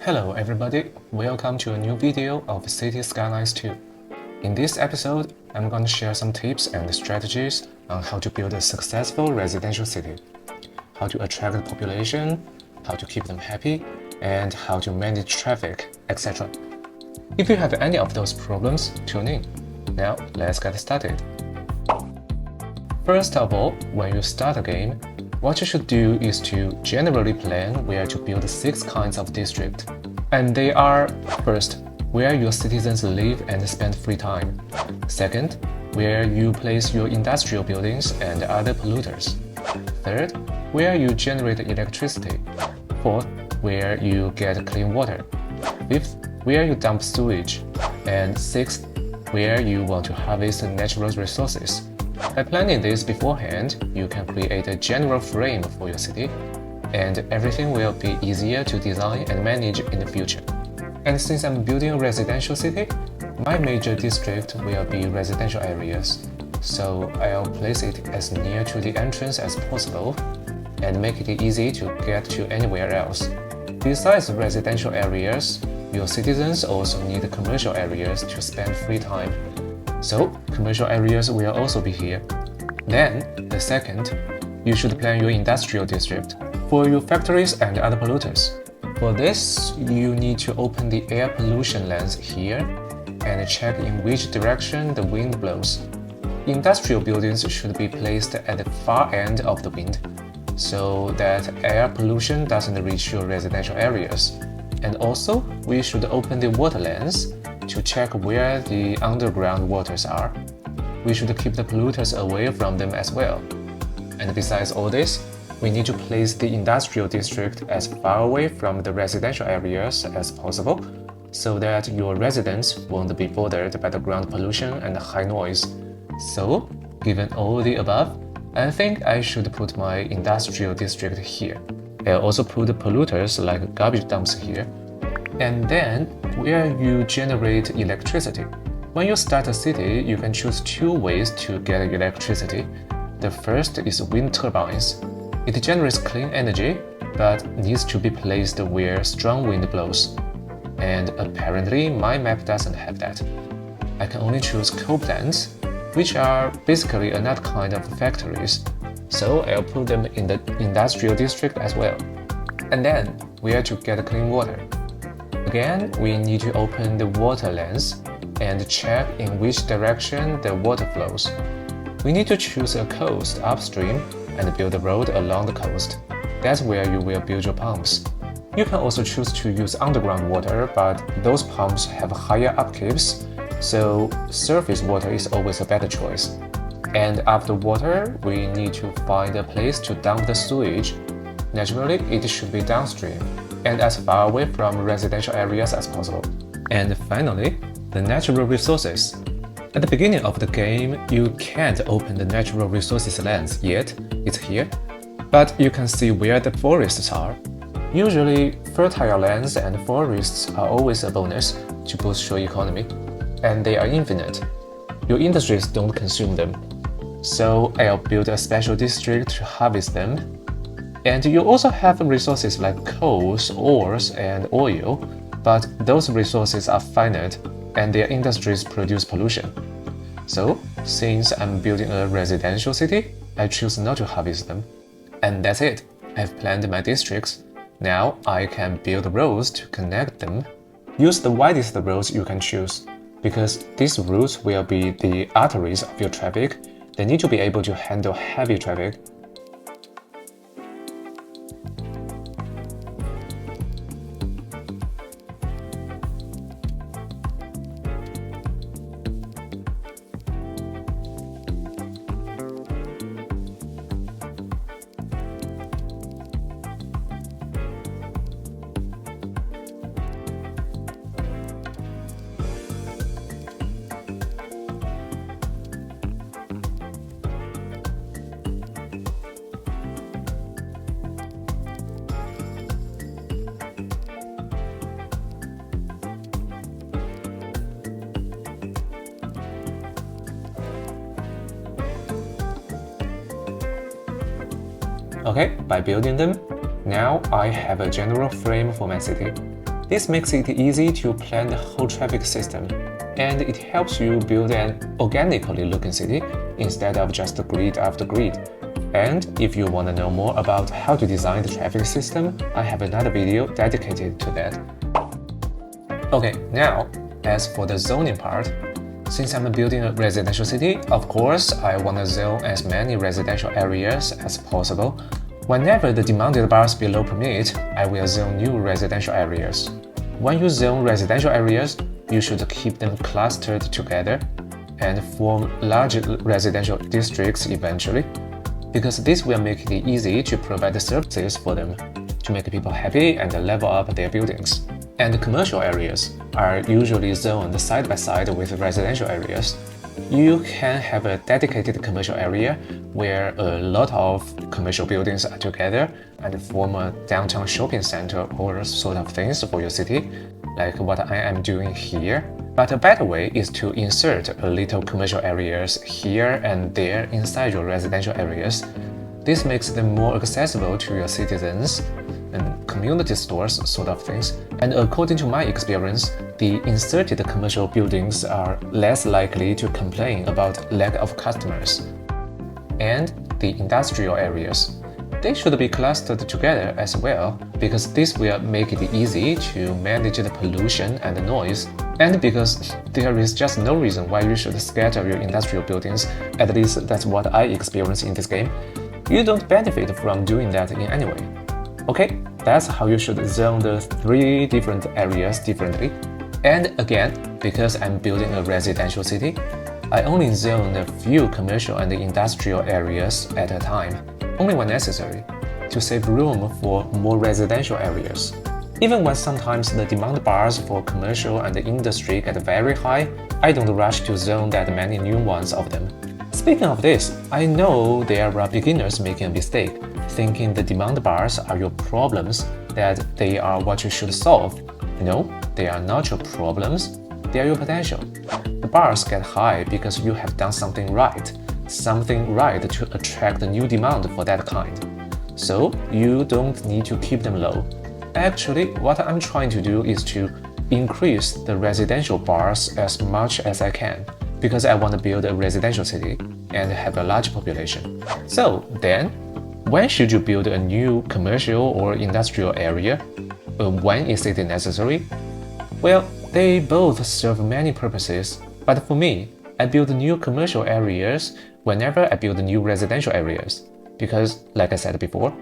Hello everybody, welcome to a new video of City Skylines 2. In this episode, I'm going to share some tips and strategies on how to build a successful residential city, how to attract the population, how to keep them happy, and how to manage traffic, etc. If you have any of those problems, tune in. Now, let's get started. First of all, when you start a game, what you should do is to generally plan where to build 6 kinds of district. And they are: first, where your citizens live and spend free time; second, where you place your industrial buildings and other polluters; third, where you generate electricity; fourth, where you get clean water; fifth, where you dump sewage; and sixth, where you want to harvest natural resources. By planning this beforehand, you can create a general frame for your city, and everything will be easier to design and manage in the future. And since I'm building a residential city, my major district will be residential areas, so I'll place it as near to the entrance as possible and make it easy to get to anywhere else. Besides residential areas, your citizens also need commercial areas to spend free time. So, commercial areas will also be here. Then, the second, you should plan your industrial district for your factories and other polluters. For this, you need to open the air pollution lens here and check in which direction the wind blows. Industrial buildings should be placed at the far end of the wind, so that air pollution doesn't reach your residential areas. And also, we should open the water lens to check where the underground waters are. We should keep the polluters away from them as well. And besides all this, we need to place the industrial district as far away from the residential areas as possible, so that your residents won't be bothered by the ground pollution and high noise. So, given all the above, I think I should put my industrial district here. I'll also put polluters like garbage dumps here. And then, where you generate electricity. When you start a city, you can choose 2 ways to get electricity. The first is wind turbines. It generates clean energy, but needs to be placed where strong wind blows. And apparently, my map doesn't have that. I can only choose coal plants, which are basically another kind of factories. So I'll put them in the industrial district as well. And then, where to get clean water. Again, we need to open the water lens and check in which direction the water flows. We need to choose a coast upstream and build a road along the coast. That's where you will build your pumps. You can also choose to use underground water, but those pumps have higher upkeeps, so surface water is always a better choice. And after water, we need to find a place to dump the sewage. Naturally, it should be downstream and as far away from residential areas as possible. And finally, the natural resources. At the beginning of the game, you can't open the natural resources lens yet, it's here, but you can see where the forests are. Usually, fertile lands and forests are always a bonus to boost your economy, and they are infinite. Your industries don't consume them, so I'll build a special district to harvest them. And you also have resources like coals, ores, and oil, but those resources are finite and their industries produce pollution. So, since I'm building a residential city, I choose not to harvest them. And that's it. I've planned my districts. Now I can build roads to connect them. Use the widest roads you can choose, because these routes will be the arteries of your traffic. They need to be able to handle heavy traffic. Okay, by building them, now I have a general frame for my city. This makes it easy to plan the whole traffic system, and it helps you build an organically looking city instead of just grid after grid. And if you want to know more about how to design the traffic system, I have another video dedicated to that. Okay, now, as for the zoning part, since I'm building a residential city, of course, I want to zone as many residential areas as possible. Whenever the demanded bars below permit, I will zone new residential areas. When you zone residential areas, you should keep them clustered together and form large residential districts eventually, because this will make it easy to provide the services for them, to make people happy and level up their buildings. And commercial areas are usually zoned side by side with residential areas. You can have a dedicated commercial area where a lot of commercial buildings are together and form a downtown shopping center or sort of things for your city, like what I am doing here. But a better way is to insert a little commercial areas here and there inside your residential areas. This makes them more accessible to your citizens and community stores sort of things. And according to my experience, the inserted commercial buildings are less likely to complain about lack of customers. And the industrial areas, they should be clustered together as well, because this will make it easy to manage the pollution and the noise, and because there is just no reason why you should scatter your industrial buildings. At least that's what I experience in this game. You don't benefit from doing that in any way. Okay, that's how you should zone the 3 different areas differently. And again, because I'm building a residential city, I only zone a few commercial and industrial areas at a time, only when necessary, to save room for more residential areas. Even when sometimes the demand bars for commercial and industry get very high, I don't rush to zone that many new ones of them. Speaking of this, I know there are beginners making a mistake, thinking the demand bars are your problems, that they are what you should solve. No, they are not your problems, they are your potential. The bars get high because you have done something right to attract a new demand for that kind. So you don't need to keep them low. Actually, what I'm trying to do is to increase the residential bars as much as I can, because I want to build a residential city and have a large population. So then, when should you build a new commercial or industrial area? When is it necessary? Well, they both serve many purposes, but for me, I build new commercial areas whenever I build new residential areas, because, like I said before,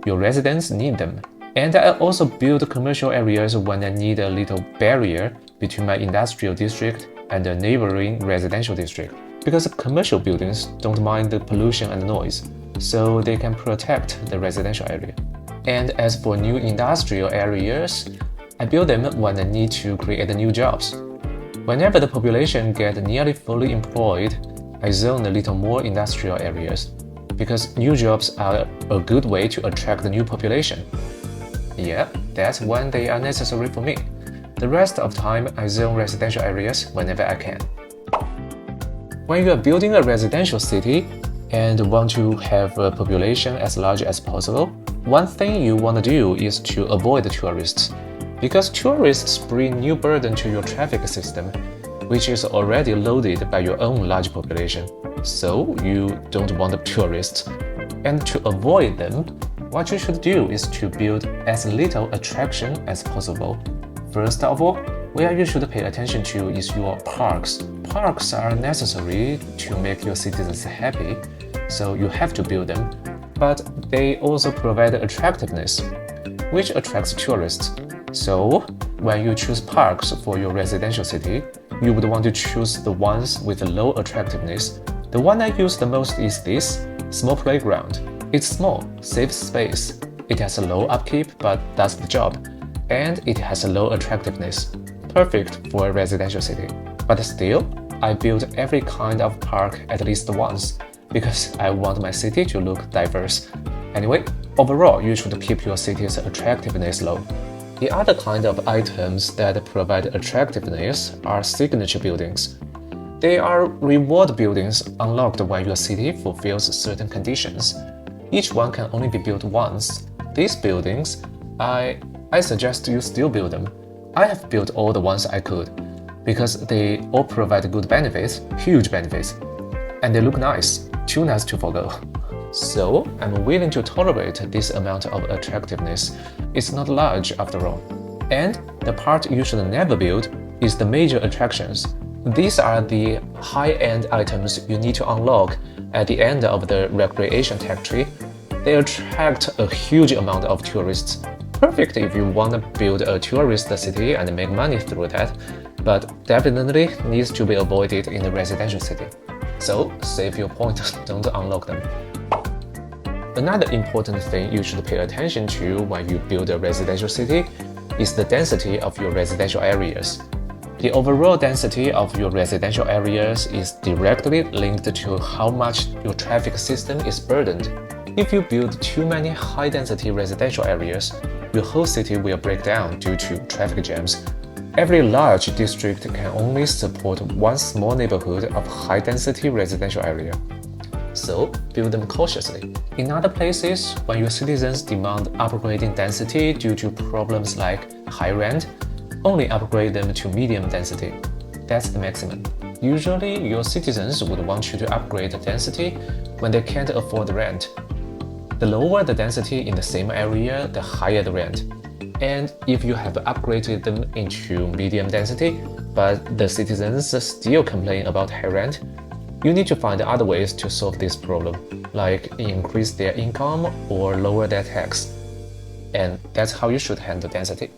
your residents need them. And I also build commercial areas when I need a little barrier between my industrial district and a neighboring residential district, because commercial buildings don't mind the pollution and noise, so they can protect the residential area. And as for new industrial areas, I build them when I need to create new jobs. Whenever the population get nearly fully employed, I zone a little more industrial areas, because new jobs are a good way to attract the new population. Yeah, that's when they are necessary for me. The rest of time, I zone residential areas whenever I can. When you are building a residential city and want to have a population as large as possible, one thing you want to do is to avoid tourists, because tourists bring new burden to your traffic system, which is already loaded by your own large population. So you don't want the tourists. And to avoid them, what you should do is to build as little attraction as possible. First of all, where you should pay attention to is your parks. Parks are necessary to make your citizens happy, so you have to build them. But they also provide attractiveness, which attracts tourists. So, when you choose parks for your residential city, you would want to choose the ones with low attractiveness. The one I use the most is this small playground. It's small, saves space. It has a low upkeep but does the job. And it has a low attractiveness. Perfect for a residential city. But still, I build every kind of park at least once, because I want my city to look diverse. Anyway, overall, you should keep your city's attractiveness low. The other kind of items that provide attractiveness are signature buildings. They are reward buildings unlocked when your city fulfills certain conditions. Each one can only be built once. These buildings, I suggest you still build them. I have built all the ones I could, because they all provide good benefits, huge benefits, and they look nice, too nice to forgo. So I'm willing to tolerate this amount of attractiveness. It's not large after all. And the part you should never build is the major attractions. These are the high-end items you need to unlock at the end of the recreation tech tree. They attract a huge amount of tourists. Perfect if you want to build a tourist city and make money through that, but definitely needs to be avoided in a residential city. So save your points, don't unlock them. Another important thing you should pay attention to when you build a residential city is the density of your residential areas. The overall density of your residential areas is directly linked to how much your traffic system is burdened. If you build too many high-density residential areas, your whole city will break down due to traffic jams. Every large district can only support one small neighborhood of high-density residential area. So build them cautiously. In other places, when your citizens demand upgrading density due to problems like high rent, only upgrade them to medium density. That's the maximum. Usually, your citizens would want you to upgrade the density when they can't afford the rent. The lower the density in the same area, the higher the rent. And if you have upgraded them into medium density, but the citizens still complain about high rent, you need to find other ways to solve this problem, like increase their income or lower their tax. And that's how you should handle density.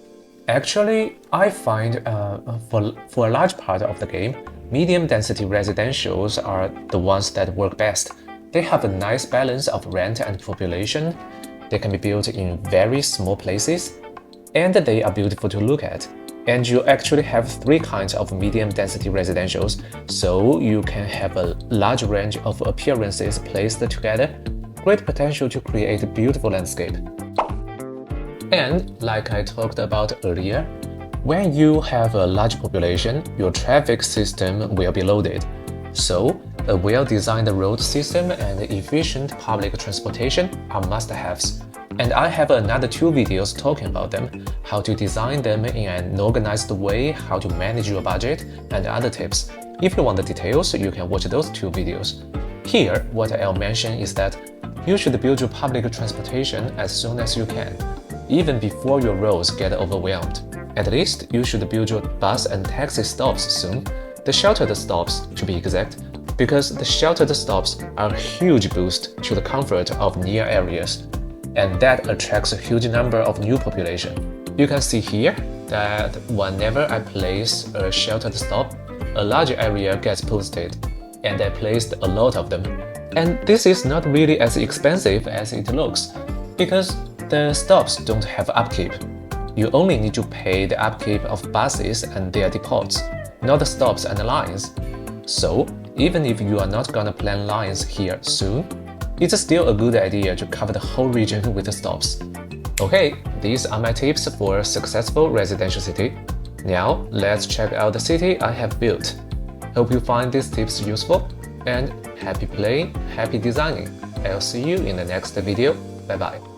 Actually, I find for a large part of the game, medium density residentials are the ones that work best. They have a nice balance of rent and population, they can be built in very small places, and they are beautiful to look at. And you actually have 3 kinds of medium density residentials, so you can have a large range of appearances placed together, great potential to create a beautiful landscape. And like I talked about earlier, when you have a large population, your traffic system will be loaded. So, a well-designed road system and efficient public transportation are must-haves. And I have another 2 videos talking about them, how to design them in an organized way, how to manage your budget, and other tips. If you want the details, you can watch those 2 videos. Here, what I'll mention is that you should build your public transportation as soon as you can, even before your roads get overwhelmed. At least, you should build your bus and taxi stops soon, the sheltered stops to be exact, because the sheltered stops are a huge boost to the comfort of near areas, and that attracts a huge number of new population. You can see here that whenever I place a sheltered stop, a large area gets boosted, and I placed a lot of them. And this is not really as expensive as it looks, because the stops don't have upkeep. You only need to pay the upkeep of buses and their depots, not the stops and the lines. So, even if you are not gonna plan lines here soon, it's still a good idea to cover the whole region with the stops. Okay, these are my tips for a successful residential city. Now, let's check out the city I have built. Hope you find these tips useful, and happy playing, happy designing. I'll see you in the next video. Bye bye.